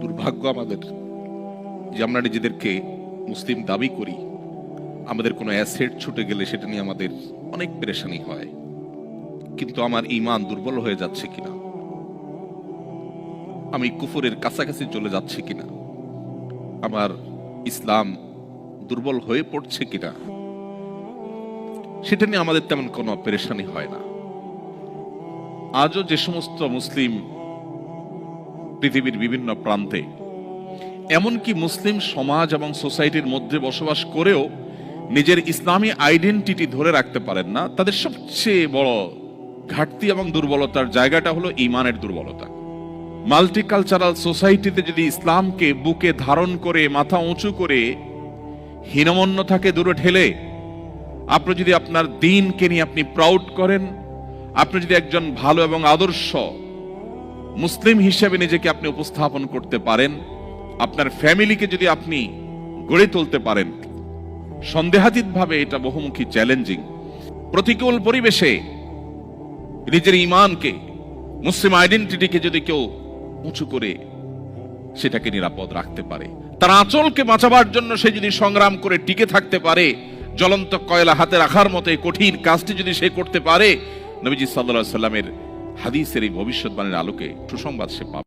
দুর্ভাগ্য আমাদের যে আমরা নিজেদেরকে মুসলিম দাবি করি, আমাদের কোনো অ্যাসেট ছুটে গেলে সেটা নিয়ে আমাদের অনেক পেরেশানি হয়। কিন্তু আমার ঈমান দুর্বল হয়ে যাচ্ছে কিনা, আমি কুফরের কাছাকাছি চলে যাচ্ছে কিনা, আমার ইসলাম দুর্বল হয়ে পড়ছে কিনা, সেটা নিয়ে আমাদের তেমন কোনো পেরেশানি হয় না। আজও যে সমস্ত মুসলিম পৃথিবীর বিভিন্ন প্রান্তে, এমনকি মুসলিম সমাজ এবং সোসাইটির মধ্যে বসবাস করেও নিজের ইসলামী আইডেন্টিটি ধরে রাখতে পারেন না, তাদের সবচেয়ে বড় ঘাটতি এবং দুর্বলতার জায়গাটা হলো ঈমানের দুর্বলতা। মাল্টিকালচারাল সোসাইটিতে যদি ইসলামকে বুকে ধারণ করে মাথা উঁচু করে হীনমন্যতাকে দূরে ঠেলে আপনি যদি আপনার দ্বীনকে নিয়ে আপনি প্রাউড করেন, আপনি যদি একজন ভালো এবং আদর্শ মুসলিম হিসেবে নিজেকে আপনি উপস্থাপন করতে পারেন, আপনার ফ্যামিলিকে যদি আপনি গড়ে তুলতে পারেন, সন্দেহাতীতভাবে এটা বহুমুখী চ্যালেঞ্জিং। প্রতিকূল পরিবেশে নিজের ঈমানকে, মুসলিম আইডেন্টিটিকে যদি কেউ উঁচু করে সেটাকে নিরাপদ রাখতে পারে, তার আঁচলকে বাঁচাবার জন্য সে যদি সংগ্রাম করে টিকে থাকতে পারে, জ্বলন্ত কয়লা হাতে রাখার মতো এই কঠিন কাজটি যদি সে করতে পারে, নবীজি সাল্লাল্লাহু আলাইহি ওয়াসাল্লামের হাদিসের এই ভবিষ্যৎবাণীর আলোকে সুসংবাদ সে পাবে।